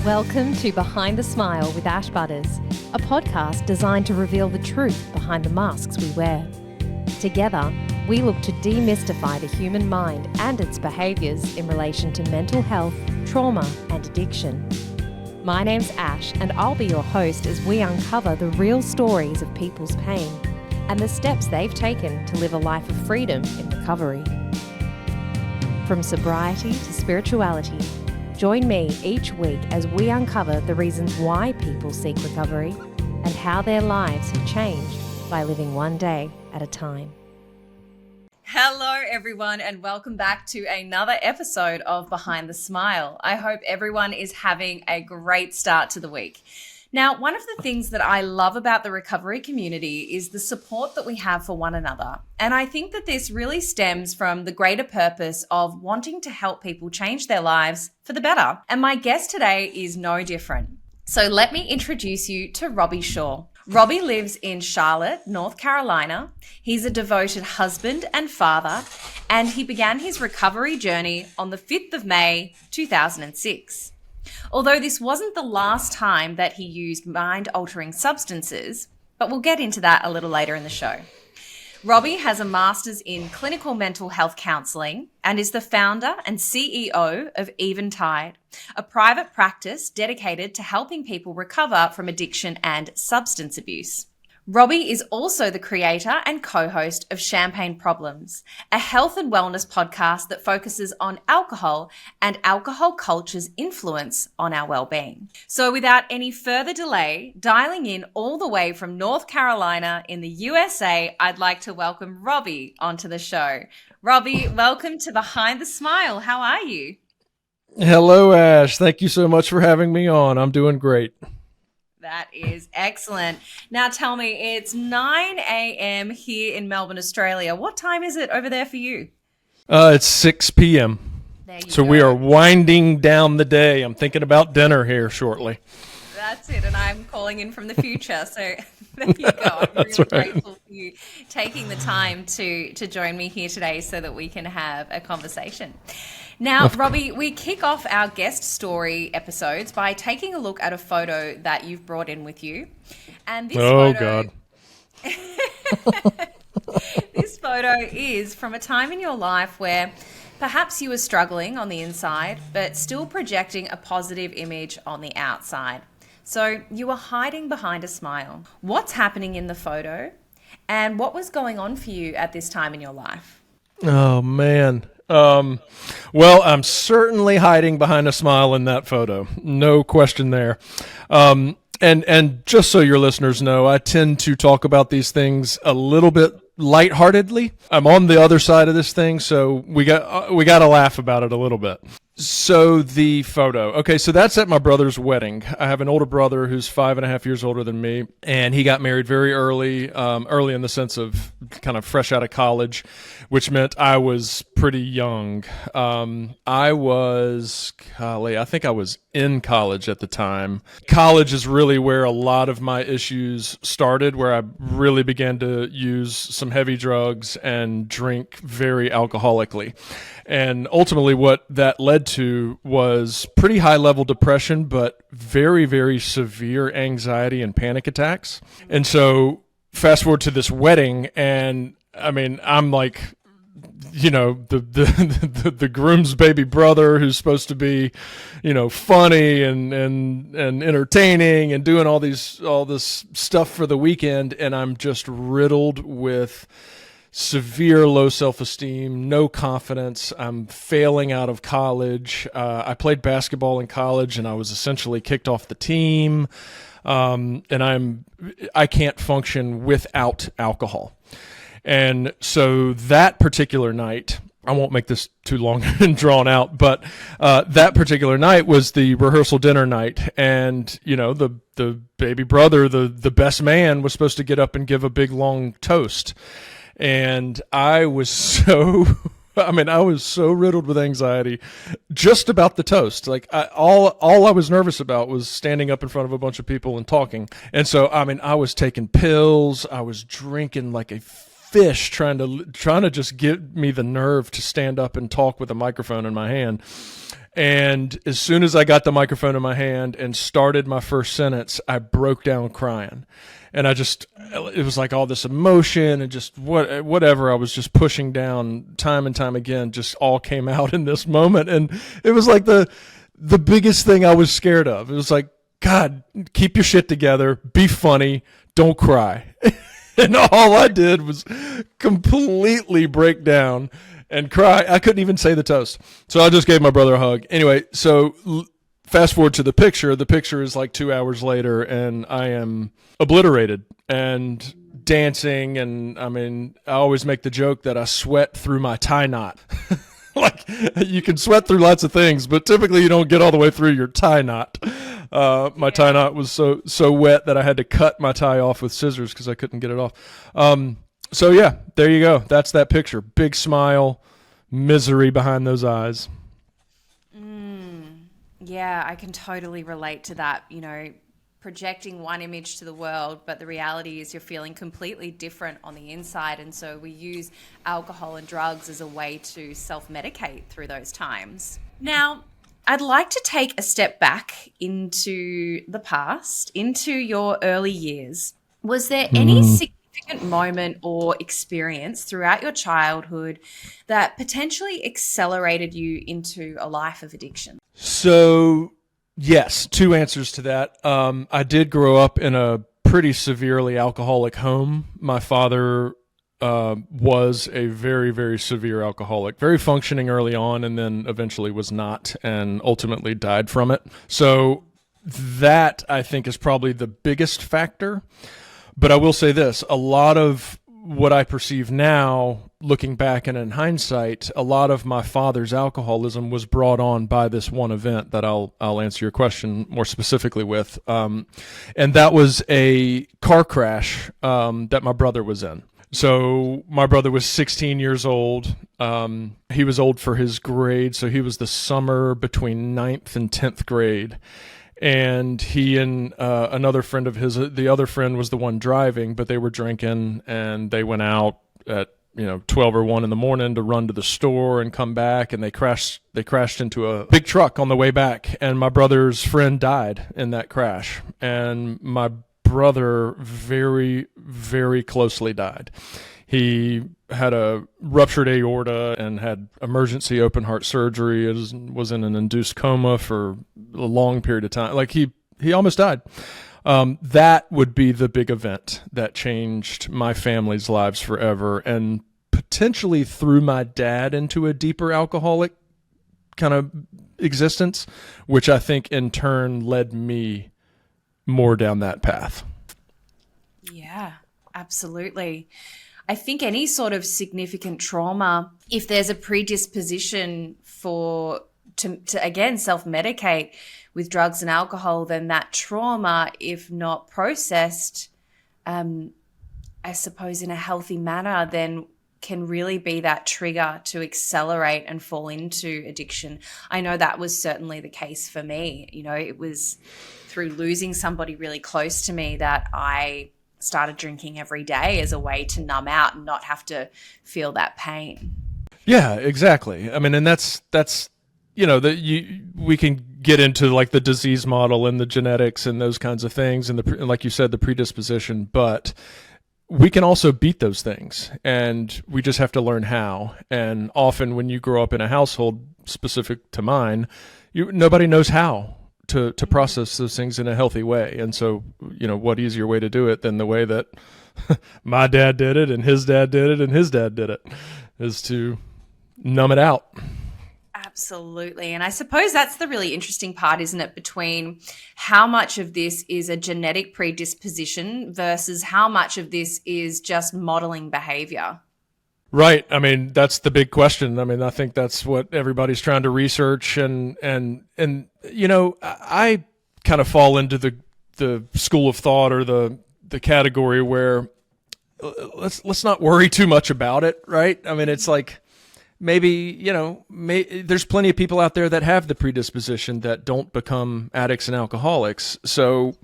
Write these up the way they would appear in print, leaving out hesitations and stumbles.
Welcome to Behind the Smile with Ash Butterss, a podcast designed to reveal the truth behind the masks we wear. Together, we look to demystify the human mind and its behaviours in relation to mental health, trauma and addiction. My name's Ash and I'll be your host as we uncover the real stories of people's pain and the steps they've taken to live a life of freedom in recovery. From sobriety to spirituality, join me each week as we uncover the reasons why people seek recovery and how their lives have changed by living one day at a time. Hello everyone and welcome back to another episode of Behind the Smile. I hope everyone is having a great start to the week. Now, one of the things that I love about the recovery community is the support that we have for one another. And I think that this really stems from the greater purpose of wanting to help people change their lives for the better. And my guest today is no different. So let me introduce you to Robbie Shaw. Robbie lives in Charlotte, North Carolina. He's a devoted husband and father, and he began his recovery journey on the 5th of May, 2006. Although this wasn't the last time that he used mind-altering substances, but we'll get into that a little later in the show. Robbie has a master's in Clinical Mental Health Counselling and is the founder and CEO of Eventide, a private practice dedicated to helping people recover from addiction and substance abuse. Robbie is also the creator and co-host of Champagne Problems, a health and wellness podcast that focuses on alcohol and alcohol culture's influence on our well-being. So without any further delay, dialing in all the way from North Carolina in the USA, I'd like to welcome Robbie onto the show. Robbie, welcome to Behind the Smile. How are you? Hello, Ash. Thank you so much for having me on. I'm doing great. That is excellent. Now tell me, it's 9 a.m. here in Melbourne, Australia. What time is it over there for you? It's 6 p.m. So we are winding down the day. I'm thinking about dinner here shortly. That's it. And I'm calling in from the future. So there you go. I'm really grateful for you taking the time to join me here today so that we can have a conversation. Now, Robbie, we kick off our guest story episodes by taking a look at a photo that you've brought in with you. And this God. This photo is from a time in your life where perhaps you were struggling on the inside, but still projecting a positive image on the outside. So you were hiding behind a smile. What's happening in the photo? And what was going on for you at this time in your life? Oh, man. Well, I'm certainly hiding behind a smile in that photo. No question there. And just so your listeners know, I tend to talk about these things a little bit lightheartedly. I'm on the other side of this thing, so we got to laugh about it a little bit. So the photo. Okay, so that's at my brother's wedding. I have an older brother who's 5.5 years older than me, and he got married very early in the sense of kind of fresh out of college, which meant I was pretty young. I think I was in college at the time. College is really where a lot of my issues started, where I really began to use some heavy drugs and drink very alcoholically. And ultimately what that led to was pretty high level depression, but very, very severe anxiety and panic attacks. And so fast forward to this wedding, and I mean, I'm like, you know, the groom's baby brother who's supposed to be, you know, funny and entertaining and doing all this stuff for the weekend, and I'm just riddled with severe low self-esteem, no confidence. I'm failing out of college. I played basketball in college, and I was essentially kicked off the team. And I can't function without alcohol. And so that particular night, I won't make this too long and drawn out, but that particular night was the rehearsal dinner night. And, you know, the baby brother, the best man, was supposed to get up and give a big, long toast. And I was so riddled with anxiety just about the toast. Like all I was nervous about was standing up in front of a bunch of people and talking. And so, I mean, I was taking pills. I was drinking like a fish, trying to just give me the nerve to stand up and talk with a microphone in my hand. And as soon as I got the microphone in my hand and started my first sentence, I broke down crying. And it was like all this emotion and just whatever I was just pushing down time and time again, just all came out in this moment. And it was like the biggest thing I was scared of. It was like, God, keep your shit together, be funny, don't cry. And all I did was completely break down and cry. I couldn't even say the toast. So I just gave my brother a hug. Anyway, so fast forward to the picture. The picture is like 2 hours later, and I am obliterated and dancing. And I mean, I always make the joke that I sweat through my tie knot. Like, you can sweat through lots of things, but typically you don't get all the way through your tie knot. My tie knot was so wet that I had to cut my tie off with scissors because I couldn't get it off. So yeah, there you go. That's that picture. Big smile, misery behind those eyes. Yeah, I can totally relate to that, projecting one image to the world, but the reality is you're feeling completely different on the inside. And so we use alcohol and drugs as a way to self-medicate through those times. Now, I'd like to take a step back into the past, into your early years. Was there any significant moment or experience throughout your childhood that potentially accelerated you into a life of addiction? So, yes, two answers to that. I did grow up in a pretty severely alcoholic home. My father was a very, very severe alcoholic, very functioning early on, and then eventually was not, and ultimately died from it. So that, I think, is probably the biggest factor. But I will say this, a lot of what I perceive now, looking back and in hindsight, a lot of my father's alcoholism was brought on by this one event that I'll answer your question more specifically with. And that was a car crash that my brother was in. So my brother was 16 years old. He was old for his grade, so he was the summer between 9th and 10th grade. And he and another friend of his, the other friend was the one driving, but they were drinking, and they went out at 12 or 1 in the morning to run to the store and come back, and they crashed into a big truck on the way back, and my brother's friend died in that crash, and my brother very, very closely died. He had a ruptured aorta and had emergency open heart surgery. Was in an induced coma for a long period of time. Like he almost died. That would be the big event that changed my family's lives forever, and potentially threw my dad into a deeper alcoholic kind of existence, which I think in turn led me more down that path. Yeah, absolutely. I think any sort of significant trauma, if there's a predisposition to again self-medicate with drugs and alcohol, then that trauma, if not processed, I suppose in a healthy manner, then can really be that trigger to accelerate and fall into addiction. I know that was certainly the case for me. It was through losing somebody really close to me that I started drinking every day as a way to numb out and not have to feel that pain. Yeah, exactly. I mean, and that's we can get into like the disease model and the genetics and those kinds of things, and like you said, the predisposition, but we can also beat those things, and we just have to learn how. And often when you grow up in a household specific to mine, nobody knows how to process those things in a healthy way. And so, what easier way to do it than the way that my dad did it and his dad did it and his dad did it, is to numb it out. Absolutely. And I suppose that's the really interesting part, isn't it, between how much of this is a genetic predisposition versus how much of this is just modeling behavior. Right. I mean, that's the big question. I mean, I think that's what everybody's trying to research, and I kind of fall into the school of thought or the category where let's not worry too much about it, right? I mean, it's like maybe there's plenty of people out there that have the predisposition that don't become addicts and alcoholics. So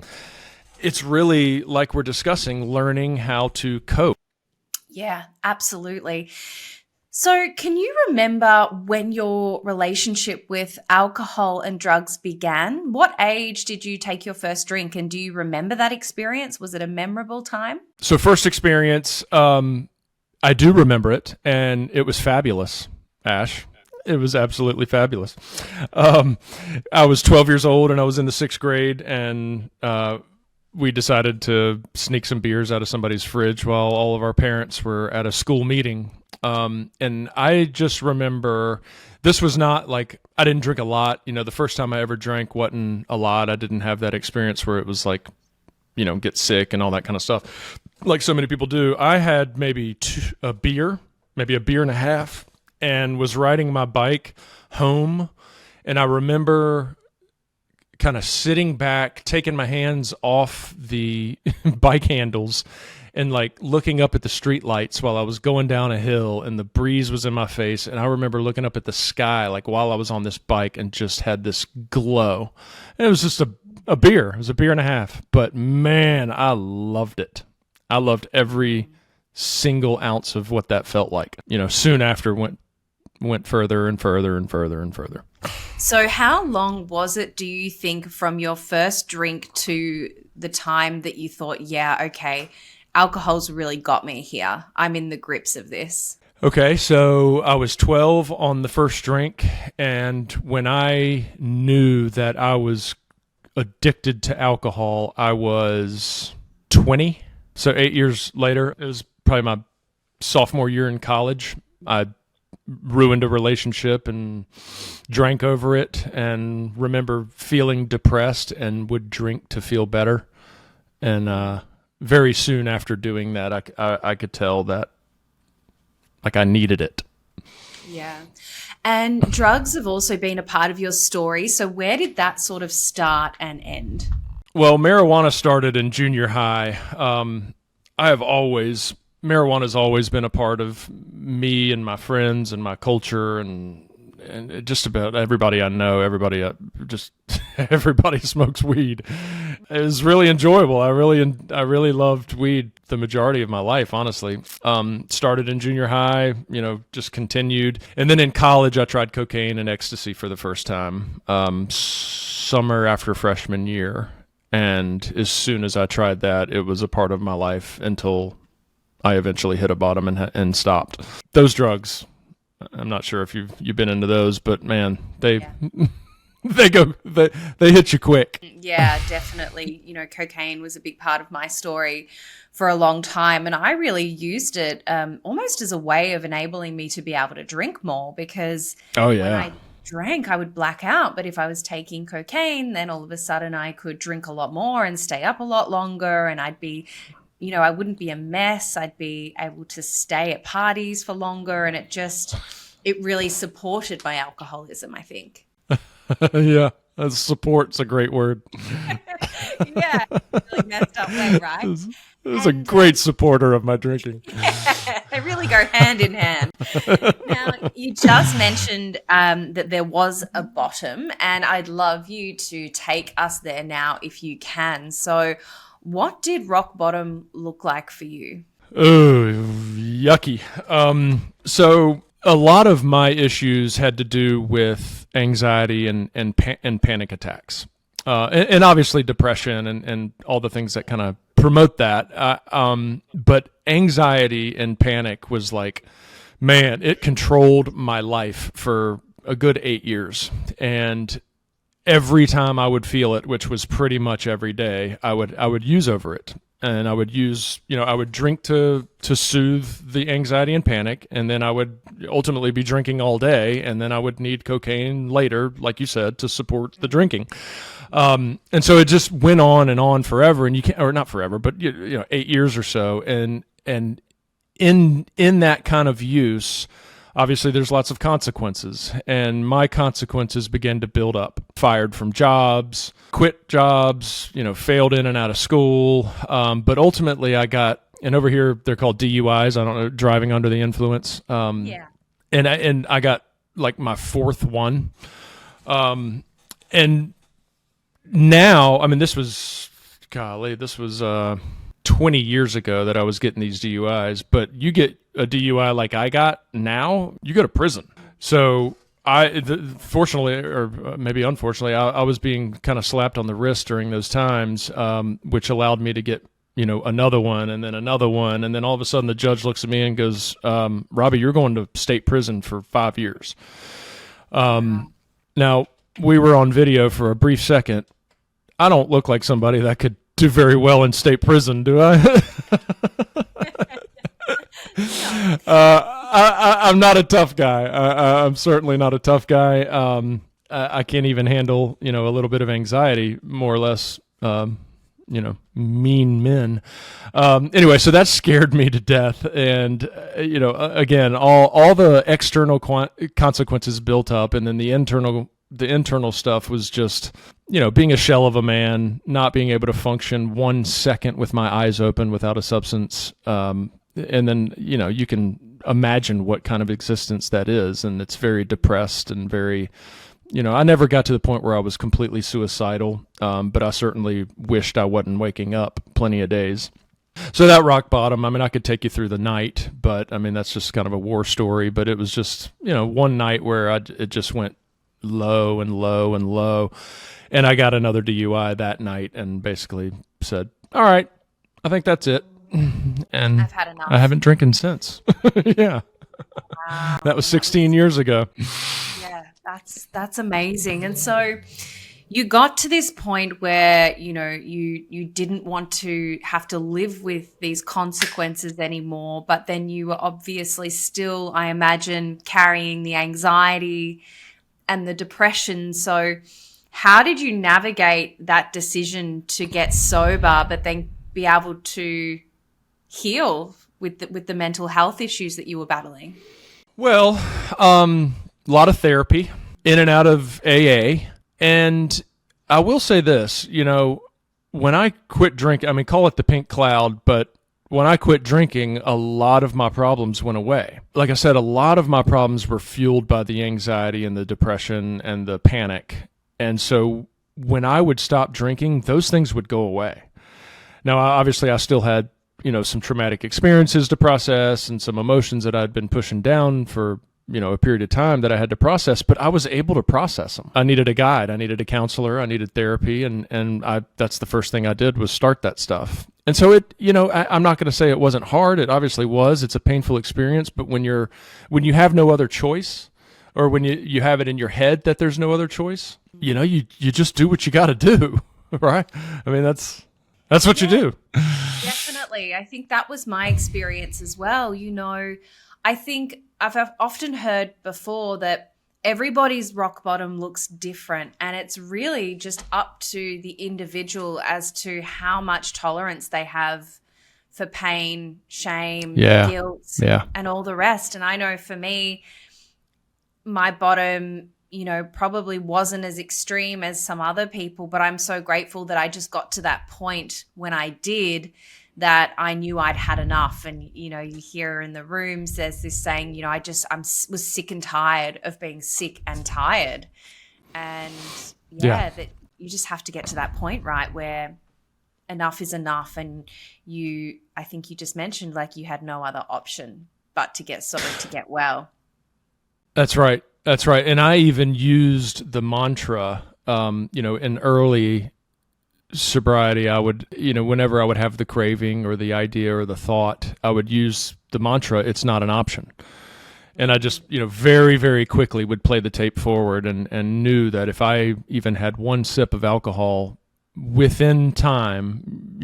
it's really, like we're discussing, learning how to cope. Yeah, absolutely. So, can you remember when your relationship with alcohol and drugs began? What age did you take your first drink, and do you remember that experience? Was it a memorable time? So first experience, I do remember it, and it was fabulous, Ash. It was absolutely fabulous. I was 12 years old, and I was in the 6th grade, and we decided to sneak some beers out of somebody's fridge while all of our parents were at a school meeting. And I just remember this was not like, I didn't drink a lot. The first time I ever drank wasn't a lot. I didn't have that experience where it was like, get sick and all that kind of stuff like so many people do. I had maybe a beer and a half, and was riding my bike home. And I remember kind of sitting back, taking my hands off the bike handles and like looking up at the street lights while I was going down a hill, and the breeze was in my face. And I remember looking up at the sky, like while I was on this bike, and just had this glow. And it was just a beer. It was a beer and a half, but man, I loved it. I loved every single ounce of what that felt like. Soon after went further and further and further and further. So how long was it, do you think, from your first drink to the time that you thought, yeah, okay, alcohol's really got me here. I'm in the grips of this? Okay, so I was 12 on the first drink, and when I knew that I was addicted to alcohol, I was 20. So 8 years later, it was probably my sophomore year in college. I ruined a relationship and drank over it, and remember feeling depressed and would drink to feel better. And very soon after doing that, I could tell that like I needed it. Yeah. And drugs have also been a part of your story. So where did that sort of start and end? Well, marijuana started in junior high. Marijuana's always been a part of me and my friends and my culture, and just about everybody I know. Everybody smokes weed. It was really enjoyable. I really loved weed the majority of my life, honestly. Started in junior high, just continued. And then in college, I tried cocaine and ecstasy for the first time, summer after freshman year. And as soon as I tried that, it was a part of my life until I eventually hit a bottom and stopped. Those drugs, I'm not sure if you've been into those, but man, they hit you quick. Yeah, definitely. Cocaine was a big part of my story for a long time, and I really used it almost as a way of enabling me to be able to drink more, because when I drank, I would black out. But if I was taking cocaine, then all of a sudden I could drink a lot more and stay up a lot longer, and I'd be, I wouldn't be a mess. I'd be able to stay at parties for longer, and it really supported my alcoholism, I think. Yeah, support's a great word. Yeah, really messed up way, right? It was a great supporter of my drinking. Yeah, they really go hand in hand. Now, you just mentioned that there was a bottom, and I'd love you to take us there now if you can. So what did rock bottom look like for you? Oh, yucky. So a lot of my issues had to do with anxiety and panic attacks, and obviously depression and all the things that kind of promote that. But anxiety and panic was like, man, it controlled my life for a good 8 years. And every time I would feel it, which was pretty much every day, I would use over it. And I would I would drink to soothe the anxiety and panic, and then I would ultimately be drinking all day, and then I would need cocaine later, like you said, to support the drinking. And so it just went on and on forever, and you can't, or not forever, but 8 years or so, and in that kind of use, obviously there's lots of consequences, and my consequences began to build up. Fired from jobs, quit jobs, failed in and out of school. But ultimately I got, and over here they're called DUIs. I don't know, driving under the influence. And I got like my fourth one. And now, I mean, this was 20 years ago that I was getting these DUIs, but you get a DUI like I got now, you go to prison. So fortunately, or maybe unfortunately, I was being kind of slapped on the wrist during those times, which allowed me to get, another one and then another one. And then all of a sudden the judge looks at me and goes, Robbie, you're going to state prison for 5 years. Now, we were on video for a brief second. I don't look like somebody that could do very well in state prison, do I? I'm not a tough guy. I'm certainly not a tough guy. I can't even handle, a little bit of anxiety, more or less, mean men. Anyway, so that scared me to death. And, again, all the external consequences built up, and then the internal stuff was just, being a shell of a man, not being able to function 1 second with my eyes open without a substance. And then, you can imagine what kind of existence that is. And it's very depressed and very, I never got to the point where I was completely suicidal. But I certainly wished I wasn't waking up plenty of days. So that rock bottom, I could take you through the night, but that's just kind of a war story. But it was just, one night where it just went low and low and low. And I got another DUI that night and basically said, all right, I think that's it. And I've had enough. I haven't drinking since. Yeah. Wow. That was 16 years ago. Yeah, that's amazing. And so you got to this point where, you didn't want to have to live with these consequences anymore, but then you were obviously still, I imagine, carrying the anxiety and the depression. So how did you navigate that decision to get sober, but then be able to heal with the mental health issues that you were battling? Well, a lot of therapy, in and out of AA. And I will say this, when I quit drinking, call it the pink cloud, but when I quit drinking, a lot of my problems went away. Like I said, a lot of my problems were fueled by the anxiety and the depression and the panic. And so when I would stop drinking, those things would go away. Now, obviously, I still had, some traumatic experiences to process and some emotions that I'd been pushing down for, a period of time that I had to process, but I was able to process them. I needed a guide. I needed a counselor. I needed therapy. And that's the first thing I did was start that stuff. And so I'm not going to say it wasn't hard. It obviously was. It's a painful experience, but when you have no other choice, or when you have it in your head that there's no other choice, you just do what you got to do, right? That's what you do. Definitely. I think that was my experience as well. I think I've often heard before that everybody's rock bottom looks different, and it's really just up to the individual as to how much tolerance they have for pain, shame, guilt, and all the rest. And I know for me, my bottom, probably wasn't as extreme as some other people, but I'm so grateful that I just got to that point when I did, that I knew I'd had enough. And, you hear in the rooms, there's this saying, I was sick and tired of being sick and tired. And that you just have to get to that point, right, where enough is enough. And I think you just mentioned, like, you had no other option but to get well. That's right. That's right. And I even used the mantra, in early sobriety, I would, whenever I would have the craving or the idea or the thought, I would use the mantra, it's not an option. And I just, very, very quickly would play the tape forward and knew that if I even had one sip of alcohol within time,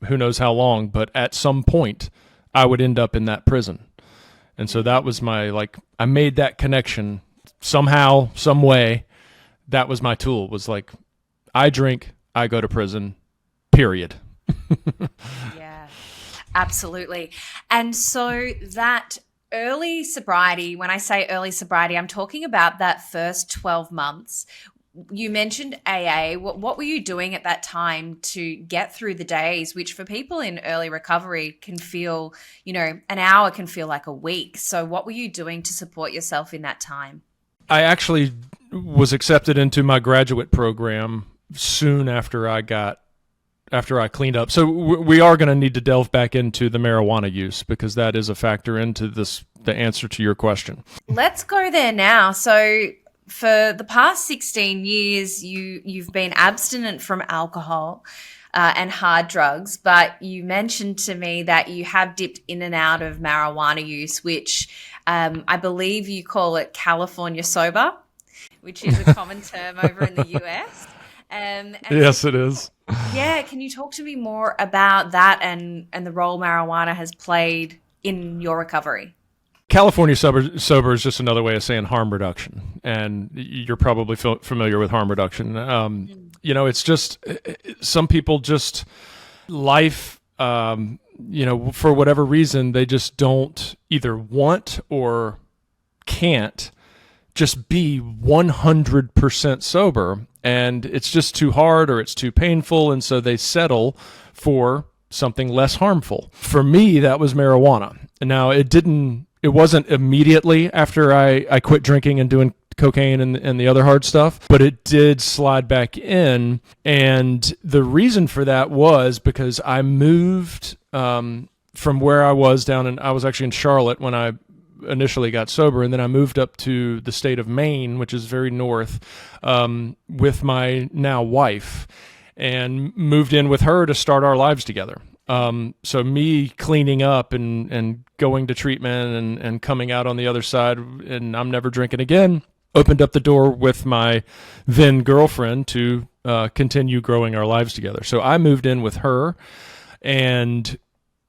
who knows how long, but at some point I would end up in that prison. And so that was I made that connection somehow, some way. That was my tool, was like, I drink, I go to prison, period. Yeah, absolutely. And so that early sobriety, when I say early sobriety, I'm talking about that first 12 months. You mentioned AA. What were you doing at that time to get through the days, which for people in early recovery can feel, an hour can feel like a week. So what were you doing to support yourself in that time? I actually was accepted into my graduate program soon after I got after I cleaned up. So we are going to need to delve back into the marijuana use, because that is a factor into the answer to your question. Let's go there now. So for the past 16 years, you've been abstinent from alcohol and hard drugs, but you mentioned to me that you have dipped in and out of marijuana use, which I believe you call it California sober, which is a common term over in the US. And yes, it is. Yeah, can you talk to me more about that and the role marijuana has played in your recovery? California sober is just another way of saying harm reduction, and you're probably familiar with harm reduction. It's just some people just life, for whatever reason, they just don't either want or can't just be 100% sober, and it's just too hard or it's too painful, and so they settle for something less harmful. For me, that was marijuana. Now, it wasn't immediately after I quit drinking and doing cocaine and the other hard stuff, but it did slide back in. And the reason for that was because I moved from where I was I was actually in Charlotte when I initially got sober, and then I moved up to the state of Maine, which is very north, with my now wife, and moved in with her to start our lives together. So me cleaning up and going to treatment and coming out on the other side, and I'm never drinking again, opened up the door with my then girlfriend to continue growing our lives together. So I moved in with her and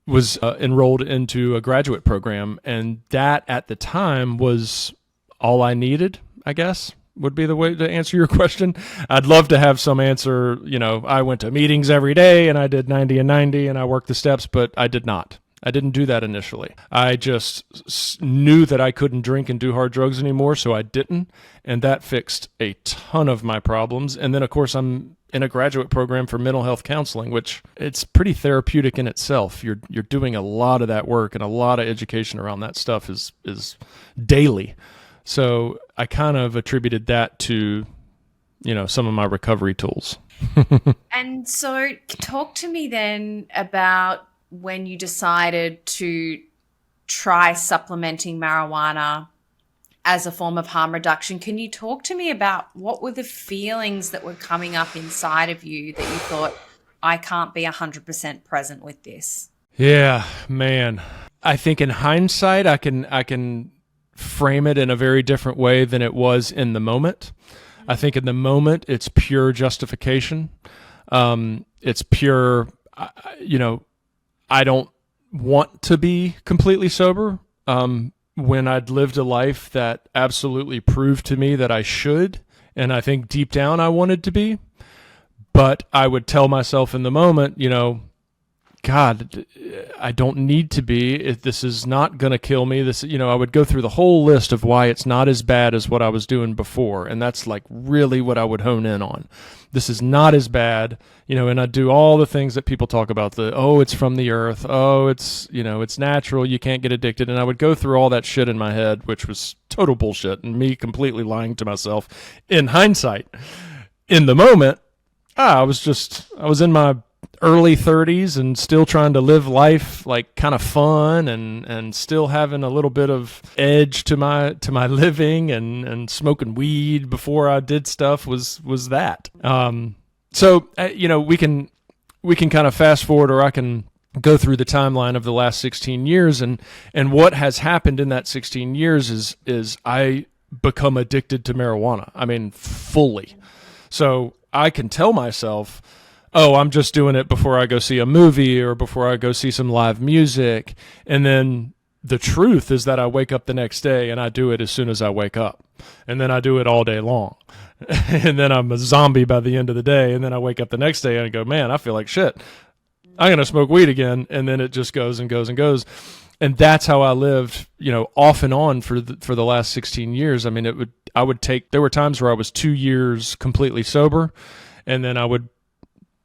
was enrolled into a graduate program, and that at the time was all I needed, I guess, would be the way to answer your question. I'd love to have some answer, I went to meetings every day and I did 90 and 90 and I worked the steps, but I did not. I didn't do that initially. I just knew that I couldn't drink and do hard drugs anymore, so I didn't, and that fixed a ton of my problems. And then, of course, I'm in a graduate program for mental health counseling, which it's pretty therapeutic in itself. You're doing a lot of that work, and a lot of education around that stuff is daily. So I kind of attributed that to, some of my recovery tools. And so talk to me then about when you decided to try supplementing marijuana as a form of harm reduction. Can you talk to me about what were the feelings that were coming up inside of you that you thought, I can't be 100% present with this? Yeah, man. I think in hindsight, I can frame it in a very different way than it was in the moment. I think in the moment, it's pure justification. It's pure, I don't want to be completely sober. When I'd lived a life that absolutely proved to me that I should, and I think deep down I wanted to be, but I would tell myself in the moment, God, I don't need to be. This is not going to kill me. I would go through the whole list of why it's not as bad as what I was doing before, and that's like really what I would hone in on. This is not as bad, and I'd do all the things that people talk about, it's from the earth, it's natural, you can't get addicted, and I would go through all that shit in my head, which was total bullshit, and me completely lying to myself in hindsight. In the moment, I was in my early 30s and still trying to live life like kind of fun and still having a little bit of edge to my living and smoking weed before I did stuff was that. So we can kind of fast forward, or I can go through the timeline of the last 16 years and what has happened in that 16 years is I become addicted to marijuana. I mean, fully. So I can tell myself, I'm just doing it before I go see a movie or before I go see some live music. And then the truth is that I wake up the next day and I do it as soon as I wake up. And then I do it all day long. And then I'm a zombie by the end of the day. And then I wake up the next day and I go, man, I feel like shit. I'm going to smoke weed again. And then it just goes and goes and goes. And that's how I lived, off and on for the last 16 years. I mean, there were times where I was 2 years completely sober, and then I would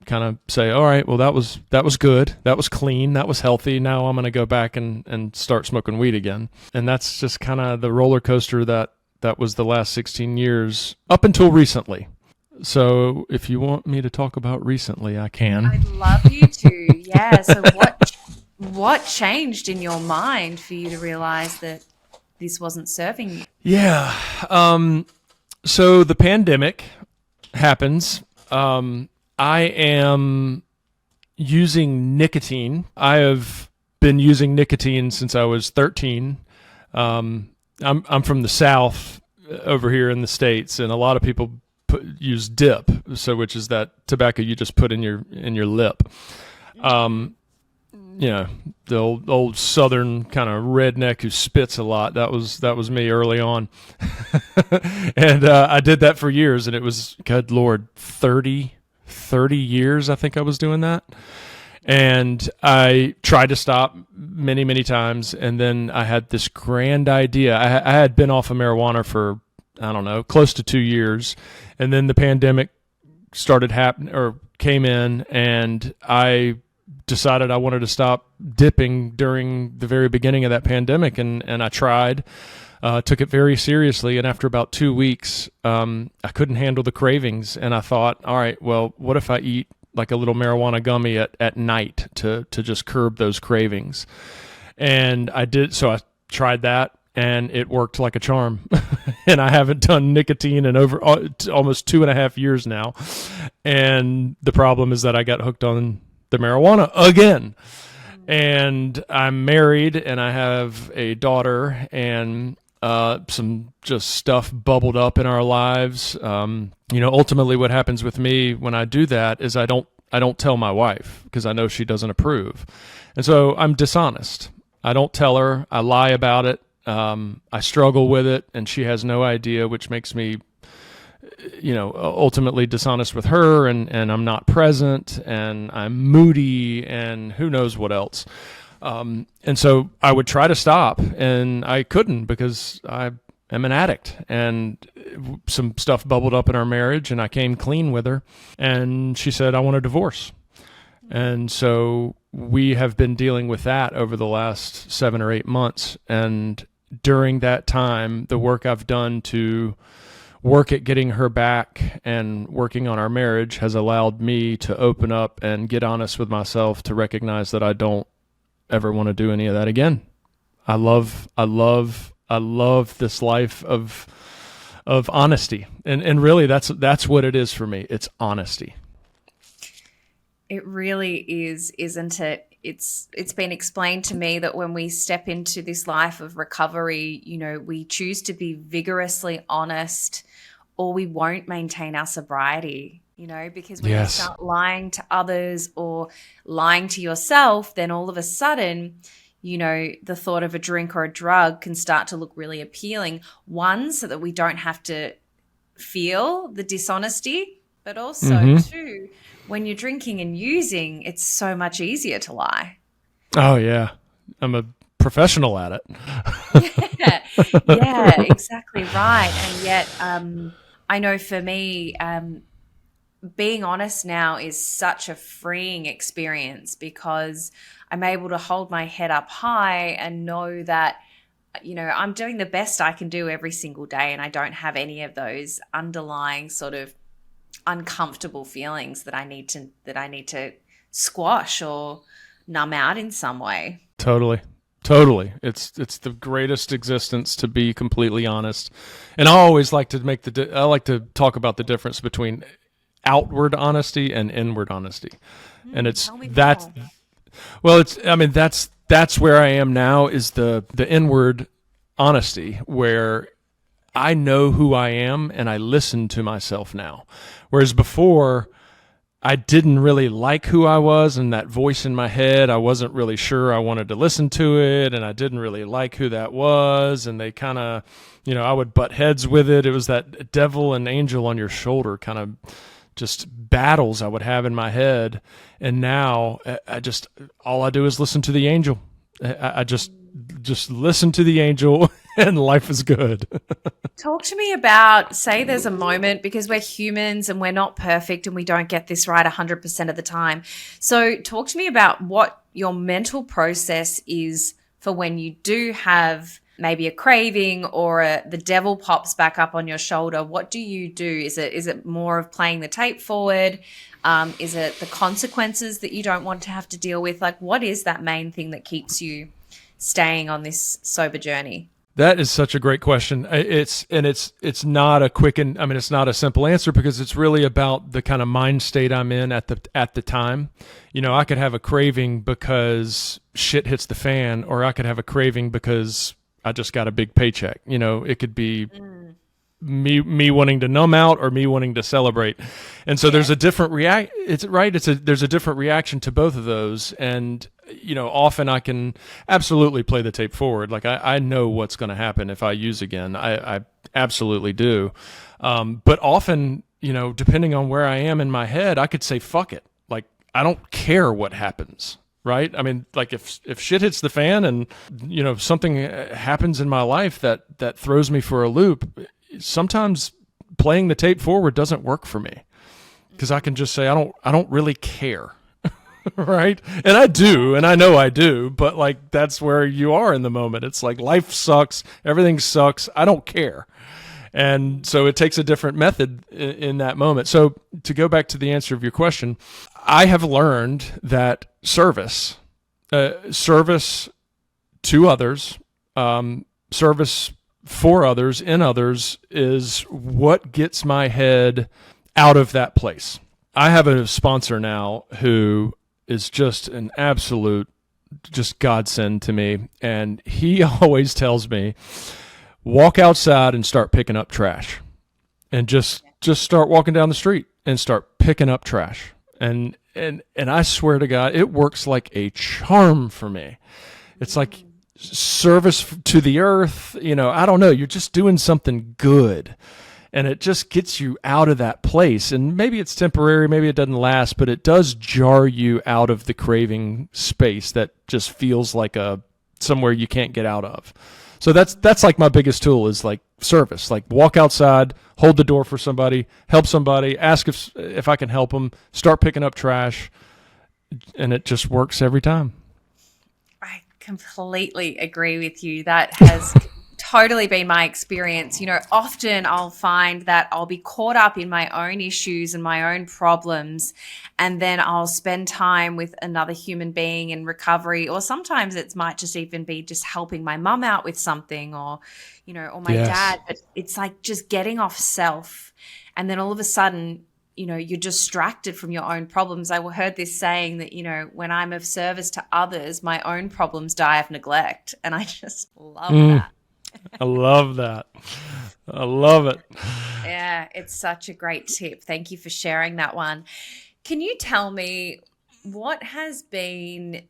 kind of say, all right, well, that was good. That was clean. That was healthy. Now I'm going to go back and start smoking weed again. And that's just kind of the roller coaster that was the last 16 years up until recently. So if you want me to talk about recently, I can. I'd love you to. Yeah. So what changed in your mind for you to realize that this wasn't serving you? Yeah. So the pandemic happens. I am using nicotine. I have been using nicotine since I was 13. I'm from the South over here in the States, and a lot of people use dip, which is that tobacco you just put in your lip. The old Southern kind of redneck who spits a lot. That was me early on, and I did that for years, and it was, good Lord, 30 years I think I was doing that. And I tried to stop many, many times, and then I had this grand idea. I had been off of marijuana for, I don't know, close to 2 years, and then the pandemic came in, and I decided I wanted to stop dipping during the very beginning of that pandemic, and I tried, took it very seriously, and after about 2 weeks, I couldn't handle the cravings, and I thought, all right, well, what if I eat like a little marijuana gummy at night to just curb those cravings? And I did, so I tried that, and it worked like a charm. And I haven't done nicotine in over almost 2.5 years now. And the problem is that I got hooked on the marijuana again. And I'm married, and I have a daughter, and some just stuff bubbled up in our lives. Ultimately what happens with me when I do that is I don't tell my wife, because I know she doesn't approve. And so I'm dishonest. I don't tell her. I lie about it. I struggle with it, and she has no idea, which makes me, ultimately dishonest with her, and I'm not present, and I'm moody, and who knows what else. And so I would try to stop, and I couldn't, because I am an addict, and some stuff bubbled up in our marriage, and I came clean with her, and she said, I want a divorce. And so we have been dealing with that over the last 7 or 8 months. And during that time, the work I've done to work at getting her back and working on our marriage has allowed me to open up and get honest with myself, to recognize that I don't ever want to do any of that again. I love this life of honesty. And really that's what it is for me. It's honesty. It really is, isn't it? It's been explained to me that when we step into this life of recovery, we choose to be vigorously honest, or we won't maintain our sobriety, because when you start lying to others or lying to yourself, then all of a sudden, the thought of a drink or a drug can start to look really appealing. One, so that we don't have to feel the dishonesty, but also two, when you're drinking and using, it's so much easier to lie. Oh, yeah. I'm a professional at it. Yeah, exactly right. And yet I know for me, being honest now is such a freeing experience, because I'm able to hold my head up high and know that, I'm doing the best I can do every single day, and I don't have any of those underlying sort of uncomfortable feelings that I need to squash or numb out in some way. Totally. It's the greatest existence to be completely honest. And I always like to I like to talk about the difference between outward honesty and inward honesty. And it's that. Well, that's where I am now, is the inward honesty, where I know who I am and I listen to myself now. Whereas before, I didn't really like who I was, and that voice in my head, I wasn't really sure I wanted to listen to it, and I didn't really like who that was, and they kind of, I would butt heads with it. It was that devil and angel on your shoulder kind of just battles I would have in my head. And now all I do is listen to the angel. I just listen to the angel, and life is good. Talk to me about, say there's a moment, because we're humans and we're not perfect and we don't get this right 100% of the time. So talk to me about what your mental process is for when you do have maybe a craving or the devil pops back up on your shoulder, what do you do? Is it more of playing the tape forward? Is it the consequences that you don't want to have to deal with? Like, what is that main thing that keeps you staying on this sober journey? That is such a great question. It's not a quick and it's not a simple answer, because it's really about the kind of mind state I'm in at the time. I could have a craving because shit hits the fan, or I could have a craving because I just got a big paycheck. It could be me wanting to numb out or me wanting to celebrate. And so there's a different there's a different reaction to both of those. And often I can absolutely play the tape forward. Like I know what's going to happen if I use again. I absolutely do. But often, depending on where I am in my head, I could say, fuck it. Like, I don't care what happens. Right? Like if shit hits the fan and, something happens in my life that throws me for a loop, sometimes playing the tape forward doesn't work for me, because I can just say, I don't really care. Right? And I do, and I know I do, but like, that's where you are in the moment. It's like, life sucks. Everything sucks. I don't care. And so it takes a different method in that moment. So to go back to the answer of your question, I have learned that service to others, service for others, in others, is what gets my head out of that place. I have a sponsor now who is just an absolute godsend to me. And he always tells me, walk outside and start picking up trash, and just start walking down the street and start picking up trash. And I swear to God, it works like a charm for me. It's like service to the earth. I don't know. You're just doing something good, and it just gets you out of that place. And maybe it's temporary, maybe it doesn't last, but it does jar you out of the craving space that just feels like somewhere you can't get out of. So that's like my biggest tool, is like service. Like, walk outside, hold the door for somebody, help somebody, ask if I can help them, start picking up trash, and it just works every time. I completely agree with you. That has totally been my experience. Often I'll find that I'll be caught up in my own issues and my own problems, and then I'll spend time with another human being in recovery, or sometimes it might just even be just helping my mum out with something, or my dad. But it's like just getting off self, and then all of a sudden, you're distracted from your own problems. I heard this saying that, when I'm of service to others, my own problems die of neglect. And I just love that. I love that. I love it. Yeah, it's such a great tip. Thank you for sharing that one. Can you tell me what has been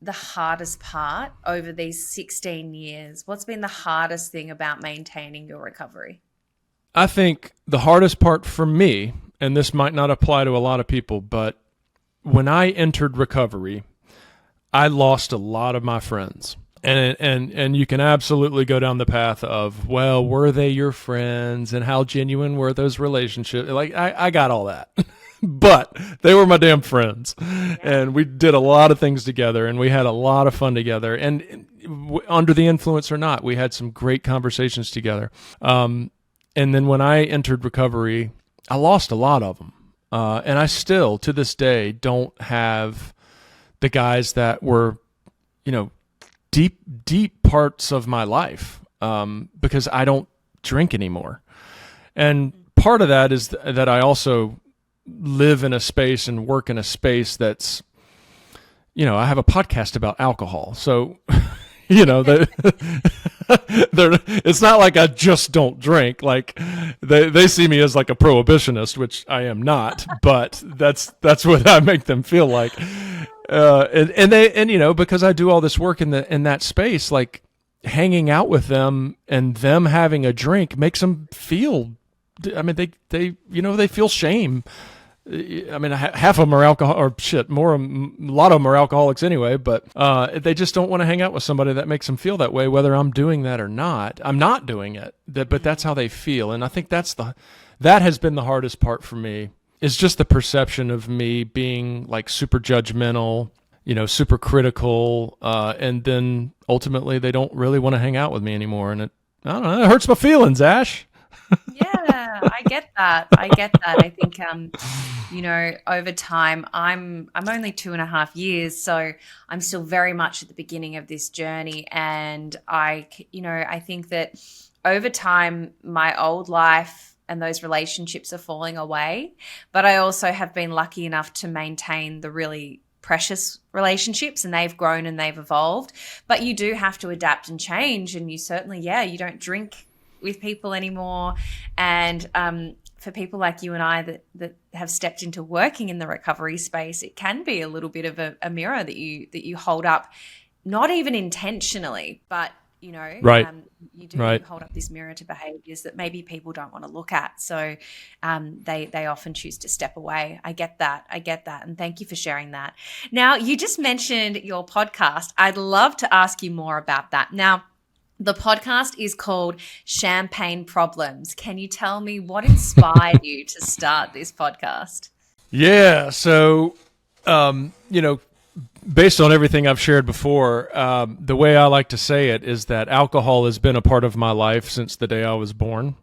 the hardest part over these 16 years? What's been the hardest thing about maintaining your recovery? I think the hardest part for me, and this might not apply to a lot of people, but when I entered recovery, I lost a lot of my friends. And you can absolutely go down the path of, well, were they your friends, and how genuine were those relationships? Like, I got all that, but they were my damn friends, and we did a lot of things together, and we had a lot of fun together. And under the influence or not, we had some great conversations together. And then when I entered recovery, I lost a lot of them, and I still, to this day, don't have the guys that were, deep parts of my life, because I don't drink anymore. And part of that is that I also live in a space and work in a space that's, I have a podcast about alcohol. So, it's not like I just don't drink. Like, they see me as like a prohibitionist, which I am not, but that's what I make them feel like. Because I do all this work in that space, like, hanging out with them and them having a drink makes them feel, they feel shame. Half of them are alcohol, or shit, a lot of them are alcoholics anyway, but they just don't want to hang out with somebody that makes them feel that way, whether I'm doing that or not. I'm not doing it, but that's how they feel. And I think that has been the hardest part for me, is just the perception of me being like super judgmental, super critical, and then ultimately they don't really want to hang out with me anymore. And I don't know, it hurts my feelings, Ash. Yeah, I get that. I think, over time, I'm only 2.5 years, so I'm still very much at the beginning of this journey. And I think that over time, my old life and those relationships are falling away. But I also have been lucky enough to maintain the really precious relationships, and they've grown and they've evolved. But you do have to adapt and change. And you certainly, you don't drink with people anymore. And for people like you and I that have stepped into working in the recovery space, it can be a little bit of a mirror that you hold up, not even intentionally, but Right. You do Right. hold up this mirror to behaviors that maybe people don't want to look at. So they often choose to step away. I get that. And thank you for sharing that. Now, you just mentioned your podcast. I'd love to ask you more about that. Now, the podcast is called Champagne Problems. Can you tell me what inspired you to start this podcast? Yeah. So, based on everything I've shared before, the way I like to say it is that alcohol has been a part of my life since the day I was born.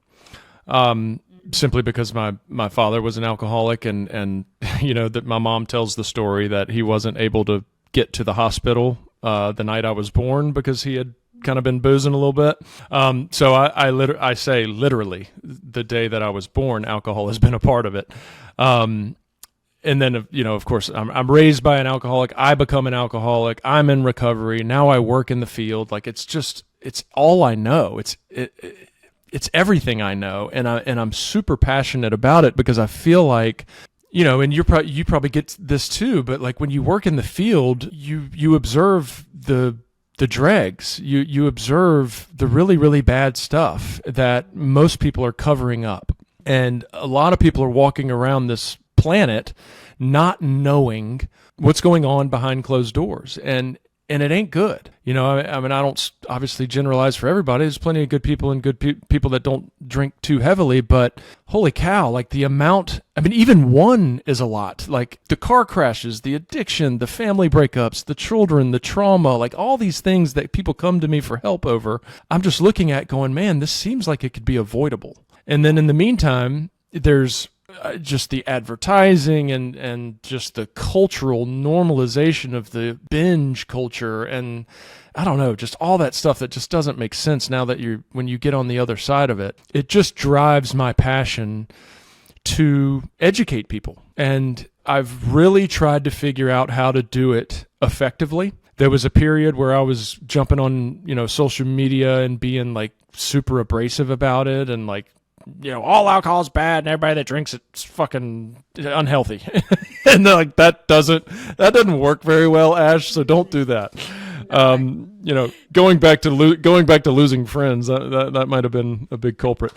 Simply because my father was an alcoholic, and that my mom tells the story that he wasn't able to get to the hospital the night I was born because he had kind of been boozing a little bit. So I say literally the day that I was born, alcohol has been a part of it. And then, of course, I'm raised by an alcoholic. I become an alcoholic. I'm in recovery. Now I work in the field. Like, it's all I know. It's everything I know. And I'm super passionate about it because I feel like, and you probably get this too, but like when you work in the field, you observe the dregs. You observe the really, really bad stuff that most people are covering up. And a lot of people are walking around this planet not knowing what's going on behind closed doors. And it ain't good. I don't obviously generalize for everybody. There's plenty of good people and good people that don't drink too heavily, but holy cow, like the amount, even one is a lot. Like the car crashes, the addiction, the family breakups, the children, the trauma, like all these things that people come to me for help over. I'm just looking at going, man, this seems like it could be avoidable. And then in the meantime, there's just the advertising and just the cultural normalization of the binge culture, and I don't know, just all that stuff that just doesn't make sense now that when you get on the other side of it. It just drives my passion to educate people, and I've really tried to figure out how to do it effectively. There was a period where I was jumping on, social media and being like super abrasive about it, and like, all alcohol is bad and everybody that drinks it's fucking unhealthy. And like that doesn't work very well, Ash, so don't do that. Going back to losing friends, that might have been a big culprit.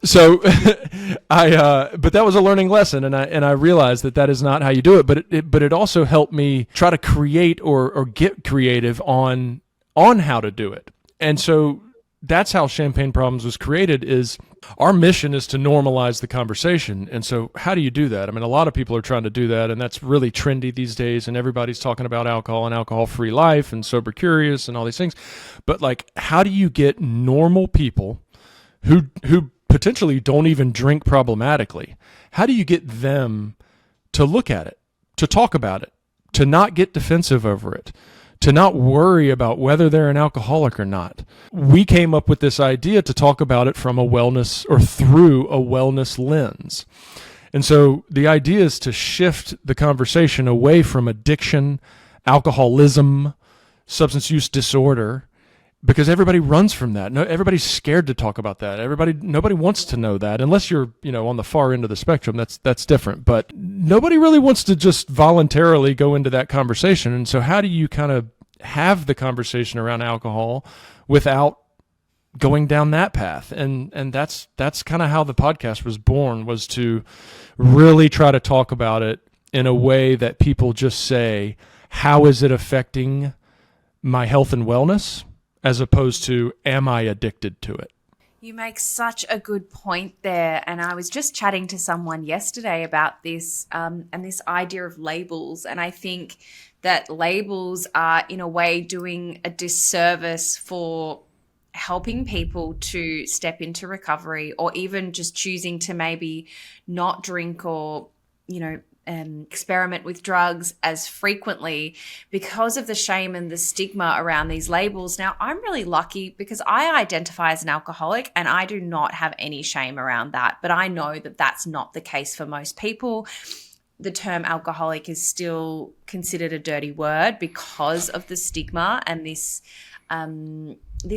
So but that was a learning lesson, and I realized that is not how you do it, but it also helped me try to create or get creative on how to do it. And so that's how Champagne Problems was created. Is our mission is to normalize the conversation. And so how do you do that? A lot of people are trying to do that, and that's really trendy these days, and everybody's talking about alcohol and alcohol-free life and sober curious and all these things. But like, how do you get normal people who potentially don't even drink problematically, how do you get them to look at it, to talk about it, to not get defensive over it, to not worry about whether they're an alcoholic or not? We came up with this idea to talk about it from a wellness or through a wellness lens. And so the idea is to shift the conversation away from addiction, alcoholism, substance use disorder, because everybody runs from that. No, everybody's scared to talk about that. Nobody wants to know that, unless you're, on the far end of the spectrum. That's different. But nobody really wants to just voluntarily go into that conversation. And so how do you kind of have the conversation around alcohol without going down that path? And that's kind of how the podcast was born, was to really try to talk about it in a way that people just say, how is it affecting my health and wellness? As opposed to, am I addicted to it? You make such a good point there. And I was just chatting to someone yesterday about this and this idea of labels. And I think that labels are, in a way, doing a disservice for helping people to step into recovery, or even just choosing to maybe not drink or, experiment with drugs as frequently because of the shame and the stigma around these labels. Now, I'm really lucky because I identify as an alcoholic and I do not have any shame around that. But I know that that's not the case for most people. The term alcoholic is still considered a dirty word because of the stigma and this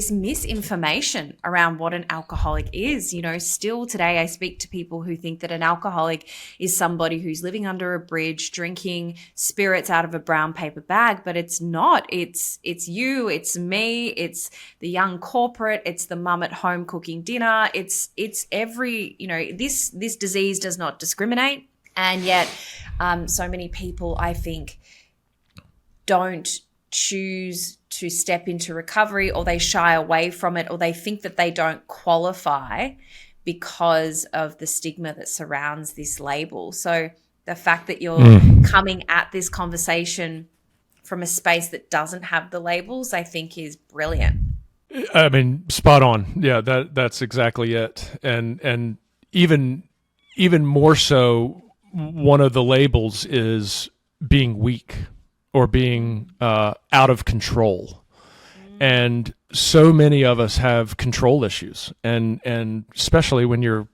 misinformation around what an alcoholic is. Still today I speak to people who think that an alcoholic is somebody who's living under a bridge, drinking spirits out of a brown paper bag, but it's not. It's you, it's me, it's the young corporate, it's the mum at home cooking dinner. It's every, this disease does not discriminate. And yet so many people, I think, don't choose to step into recovery, or they shy away from it, or they think that they don't qualify because of the stigma that surrounds this label. So the fact that you're coming at this conversation from a space that doesn't have the labels, I think is brilliant. I mean, spot on. Yeah, that's exactly it. And even more so, one of the labels is being weak or being out of control. And so many of us have control issues. And especially when you're,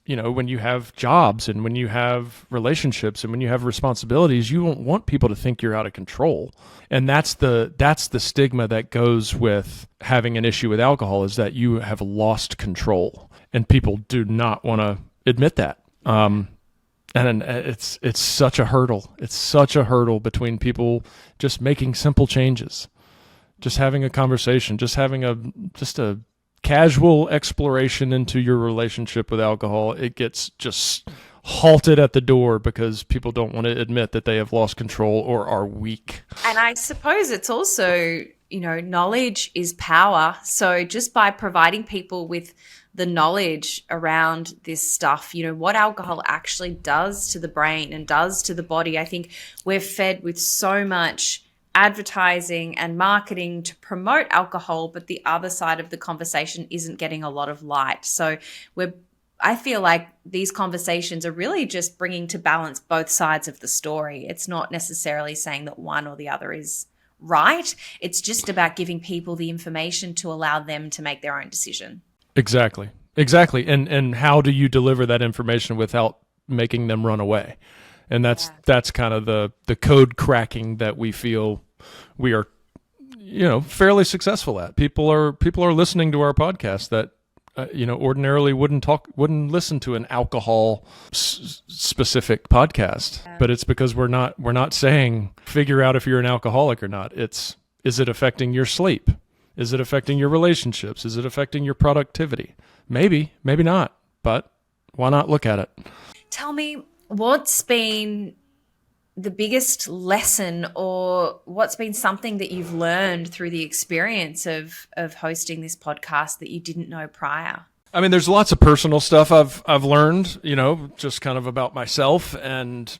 when you have jobs and when you have relationships and when you have responsibilities, you don't want people to think you're out of control. And that's the stigma that goes with having an issue with alcohol, is that you have lost control. And people do not want to admit that. And it's such a hurdle. It's such a hurdle between people just making simple changes, just having a conversation, just having a casual exploration into your relationship with alcohol. It gets just halted at the door because people don't want to admit that they have lost control or are weak. And I suppose it's also, knowledge is power. So just by providing people with the knowledge around this stuff, what alcohol actually does to the brain and does to the body. I think we're fed with so much advertising and marketing to promote alcohol, but the other side of the conversation isn't getting a lot of light. So I feel like these conversations are really just bringing to balance both sides of the story. It's not necessarily saying that one or the other is right. It's just about giving people the information to allow them to make their own decision. Exactly. And how do you deliver that information without making them run away? And that's kind of the code cracking that we feel we are, fairly successful at. People are listening to our podcast that, ordinarily wouldn't listen to an alcohol specific podcast, but it's because we're not saying figure out if you're an alcoholic or not. Is it affecting your sleep? Is it affecting your relationships? Is it affecting your productivity? Maybe, maybe not, but why not look at it? Tell me, what's been the biggest lesson, or what's been something that you've learned through the experience of hosting this podcast that you didn't know prior? I mean, there's lots of personal stuff I've learned, just kind of about myself. And,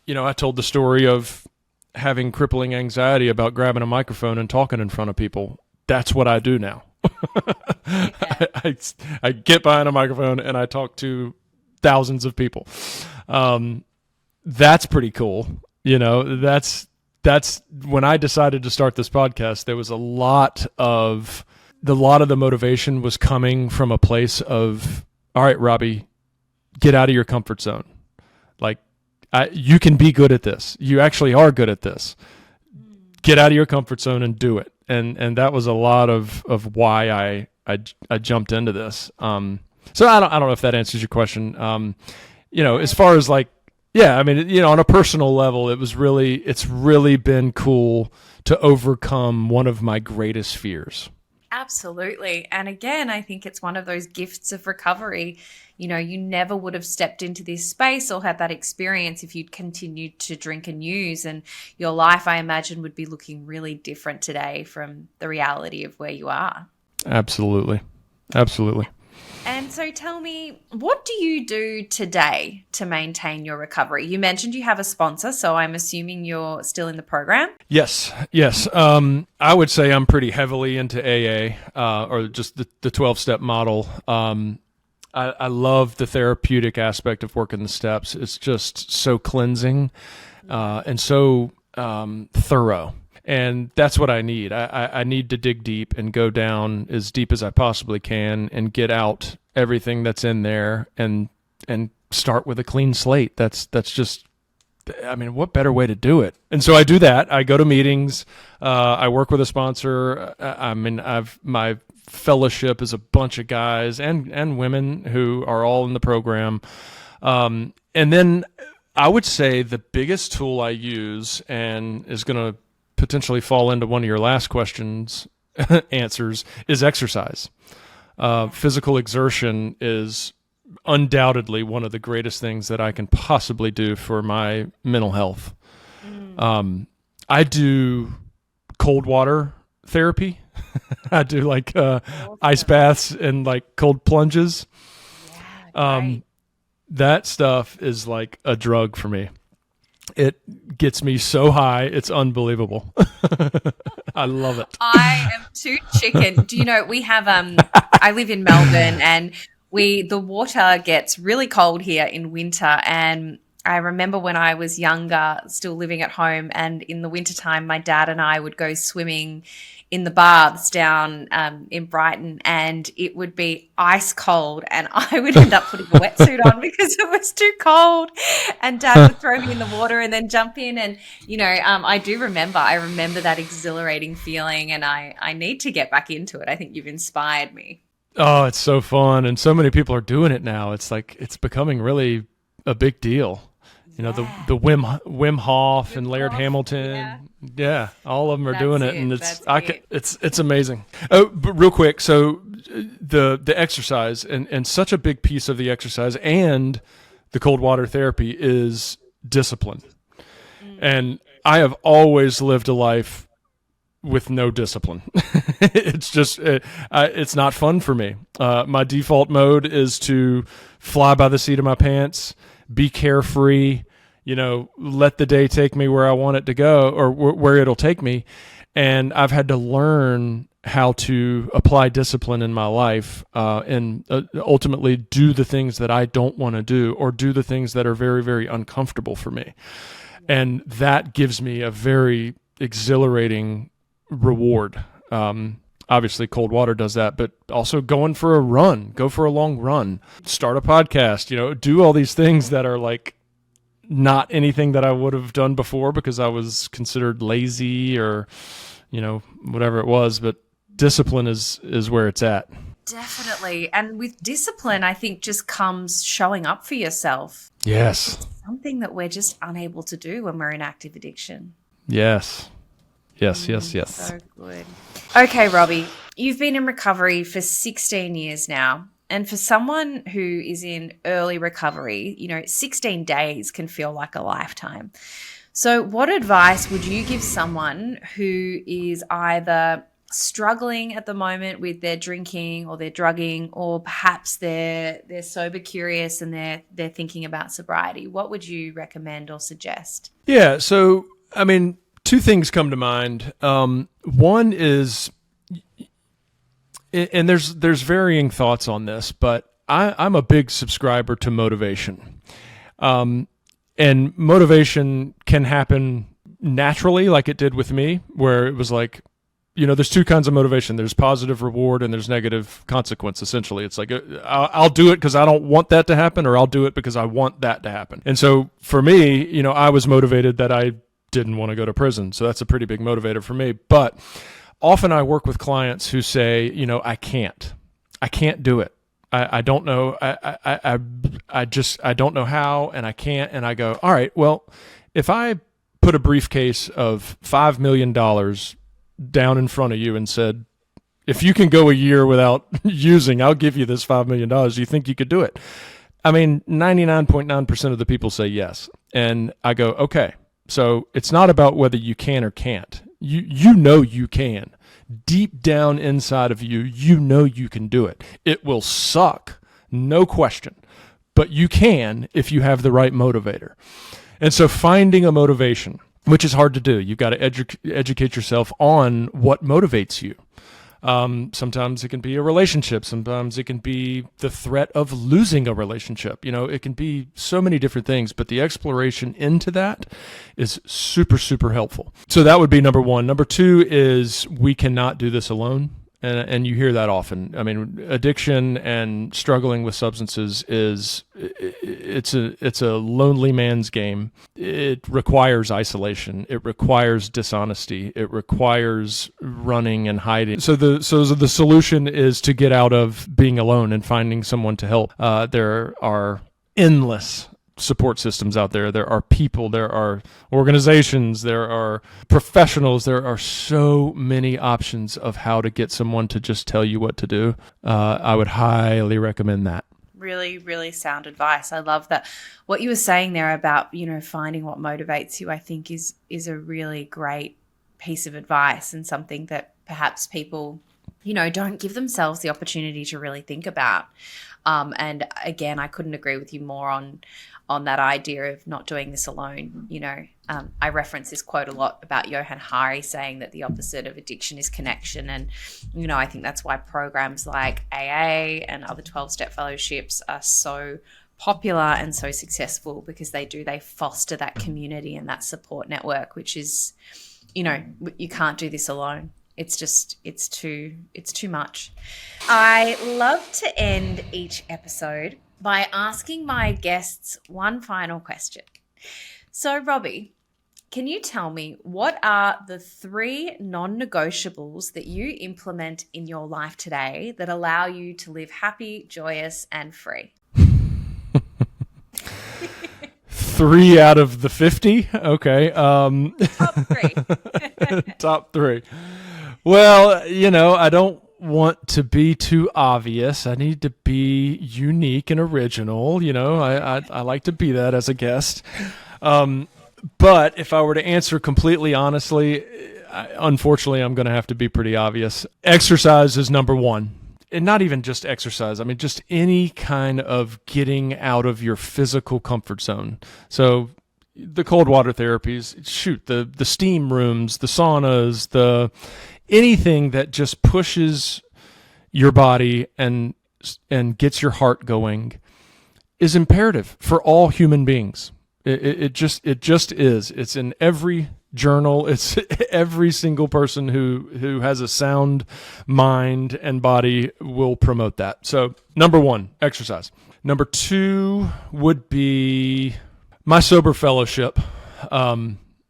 I told the story of having crippling anxiety about grabbing a microphone and talking in front of people. That's what I do now. I get behind a microphone and I talk to thousands of people. That's pretty cool. That's when I decided to start this podcast, there was a lot of the motivation was coming from a place of, all right, Robbie, get out of your comfort zone. Like, you can be good at this. You actually are good at this. Get out of your comfort zone and do it. And that was a lot of why I jumped into this. So I don't know if that answers your question. As far as like, yeah, I mean, on a personal level, it's really been cool to overcome one of my greatest fears. Absolutely. And again, I think it's one of those gifts of recovery. You never would have stepped into this space or had that experience if you'd continued to drink and use. And your life, I imagine, would be looking really different today from the reality of where you are. Absolutely. And so tell me, what do you do today to maintain your recovery? You mentioned you have a sponsor, so I'm assuming you're still in the program? Yes. I would say I'm pretty heavily into AA, or just the 12-step model. I love the therapeutic aspect of working the steps. It's just so cleansing and so thorough. And that's what I need. I need to dig deep and go down as deep as I possibly can and get out everything that's in there and start with a clean slate. That's just, I mean, what better way to do it? And so I do that. I go to meetings. I work with a sponsor. My fellowship is a bunch of guys and women who are all in the program. And then I would say the biggest tool I use, and is going to potentially fall into one of your last questions answers, is exercise. Physical exertion is undoubtedly one of the greatest things that I can possibly do for my mental health. I do cold water therapy. I do like ice baths and like cold plunges. Yeah, That stuff is like a drug for me. It gets me so high, it's unbelievable. I love it. I am too chicken. Do you know, we have I live in Melbourne, and the water gets really cold here in winter, and I remember when I was younger, still living at home, and in the wintertime, my dad and I would go swimming in the baths down in Brighton, and it would be ice cold, and I would end up putting a wetsuit on because it was too cold, and Dad would throw me in the water and then jump in, and I remember that exhilarating feeling, and I need to get back into it. I think you've inspired me. Oh, it's so fun, and so many people are doing it now. It's like it's becoming really a big deal. You know, the Wim Hof and Laird Hamilton. Yeah, all of them are doing it, and it's amazing. Oh, but real quick, so the exercise and such a big piece of the exercise and the cold water therapy is discipline. And I have always lived a life with no discipline. It's just it's not fun for me. My default mode is to fly by the seat of my pants, be carefree, let the day take me where I want it to go, or where it'll take me. And I've had to learn how to apply discipline in my life and ultimately do the things that I don't want to do, or do the things that are very, very uncomfortable for me. And that gives me a very exhilarating reward. Obviously cold water does that, but also go for a long run, start a podcast, do all these things that are like not anything that I would have done before because I was considered lazy or, whatever it was, but discipline is where it's at. Definitely. And with discipline, I think just comes showing up for yourself. Yes. It's something that we're just unable to do when we're in active addiction. Yes. Yes. So good. Okay, Robbie, you've been in recovery for 16 years now. And for someone who is in early recovery, 16 days can feel like a lifetime. So what advice would you give someone who is either struggling at the moment with their drinking or their drugging, or perhaps they're sober curious and they're thinking about sobriety? What would you recommend or suggest? Yeah, so, two things come to mind. One is, and there's varying thoughts on this, but I'm a big subscriber to motivation. And motivation can happen naturally, like it did with me, where it was like, there's two kinds of motivation. There's positive reward and there's negative consequence, essentially. It's like, I'll do it because I don't want that to happen, or I'll do it because I want that to happen. And so for me, I was motivated that I didn't want to go to prison. So that's a pretty big motivator for me. But often I work with clients who say, I can't do it. I don't know. I don't know how, and I can't. And I go, all right, well, if I put a briefcase of $5 million down in front of you and said, if you can go a year without using, I'll give you this $5 million. Do you think you could do it? 99.9% of the people say yes. And I go, okay. So it's not about whether you can or can't. You know you can. Deep down inside of you, you know you can do it. It will suck, no question, but you can if you have the right motivator. And so finding a motivation, which is hard to do, you've got to educate yourself on what motivates you. Sometimes it can be a relationship. Sometimes it can be the threat of losing a relationship. It can be so many different things, but the exploration into that is super, super helpful. So that would be number one. Number two is we cannot do this alone. And you hear that often. I mean, addiction and struggling with substances it's a lonely man's game. It requires isolation. It requires dishonesty. It requires running and hiding. So the solution is to get out of being alone and finding someone to help. There are endless support systems out there. There are people, there are organizations, there are professionals. There are so many options of how to get someone to just tell you what to do. I would highly recommend that. Really, really sound advice. I love that. What you were saying there about, finding what motivates you, I think is a really great piece of advice, and something that perhaps people, don't give themselves the opportunity to really think about. And again, I couldn't agree with you more on that idea of not doing this alone. I reference this quote a lot about Johann Hari saying that the opposite of addiction is connection. And, I think that's why programs like AA and other 12-step fellowships are so popular and so successful, because they foster that community and that support network, which is, you can't do this alone. It's too much. I love to end each episode by asking my guests one final question. So, Robbie, can you tell me what are the 3 non-negotiables that you implement in your life today that allow you to live happy, joyous, and free? 3 out of the 50? Okay. Top 3. Top 3. Well, I don't want to be too obvious. I need to be unique and original. I like to be that as a guest. But if I were to answer completely honestly, unfortunately, I'm going to have to be pretty obvious. Exercise is number 1. And not even just exercise. I mean, just any kind of getting out of your physical comfort zone. So the cold water therapies, the steam rooms, the saunas, anything that just pushes your body and gets your heart going is imperative for all human beings. It just is. It's in every journal. It's every single person who has a sound mind and body will promote that. So number 1, exercise. Number 2 would be my sober fellowship.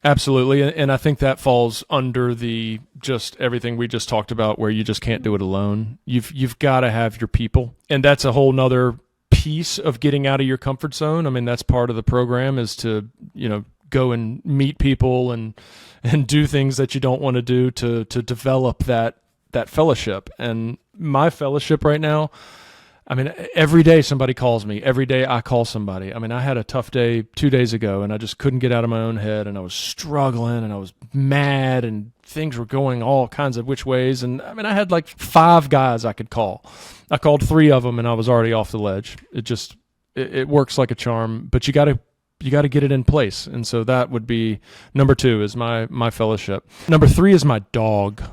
Absolutely. And I think that falls under the just everything we just talked about, where you just can't do it alone. You've got to have your people. And that's a whole nother piece of getting out of your comfort zone. I mean, that's part of the program, is to, go and meet people and do things that you don't want to do to develop that fellowship. And my fellowship right now, I mean, every day somebody calls me. Every day I call somebody. I mean, I had a tough day 2 days ago, and I just couldn't get out of my own head, and I was struggling, and I was mad, and things were going all kinds of which ways. And I mean, I had like 5 guys I could call. I called 3 of them, and I was already off the ledge. It works like a charm, but you got to get it in place. And so that would be number 2 is my fellowship. Number 3 is my dog.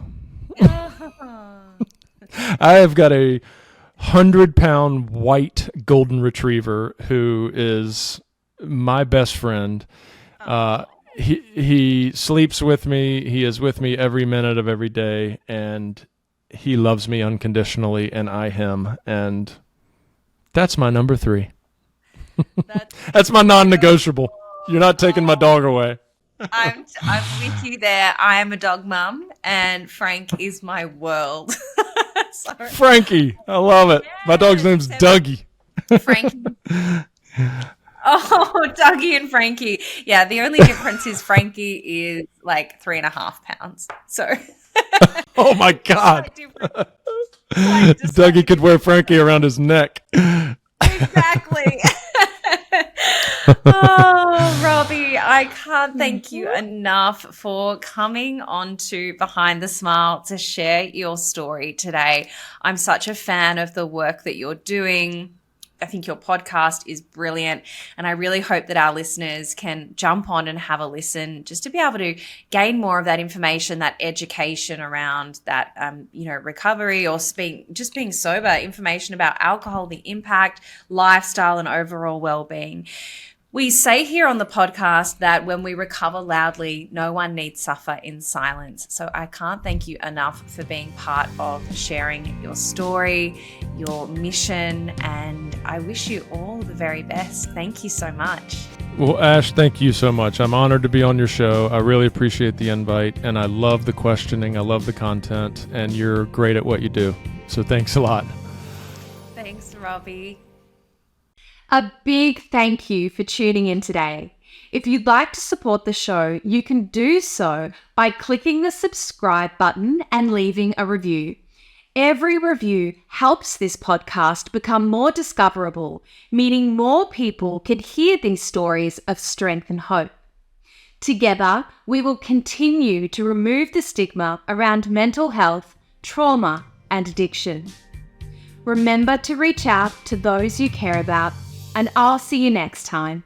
I have got a 100-pound white golden retriever who is my best friend. He sleeps with me. He is with me every minute of every day, and he loves me unconditionally, and I him. And that's my number 3. That's my non-negotiable. You're not taking my dog away. I'm with you there. I am a dog mum, and Frank is my world. Sorry. Frankie, I love it. My dog's name's Dougie. Frankie. Oh, Dougie and Frankie. Yeah, the only difference is Frankie is like 3.5 pounds. So. Oh my God. Dougie could wear Frankie around his neck. Exactly. Oh, Robbie, I I can't thank you enough for coming on to Behind the Smile to share your story today. I'm such a fan of the work that you're doing. I think your podcast is brilliant, and I really hope that our listeners can jump on and have a listen just to be able to gain more of that information, that education around that, recovery or just being sober, information about alcohol, the impact, lifestyle, and overall well-being. We say here on the podcast that when we recover loudly, no one needs suffer in silence. So I can't thank you enough for being part of sharing your story, your mission, and I wish you all the very best. Thank you so much. Well, Ash, thank you so much. I'm honored to be on your show. I really appreciate the invite, and I love the questioning. I love the content, and you're great at what you do. So thanks a lot. Thanks, Robbie. A big thank you for tuning in today. If you'd like to support the show, you can do so by clicking the subscribe button and leaving a review. Every review helps this podcast become more discoverable, meaning more people can hear these stories of strength and hope. Together, we will continue to remove the stigma around mental health, trauma, and addiction. Remember to reach out to those you care about, and I'll see you next time.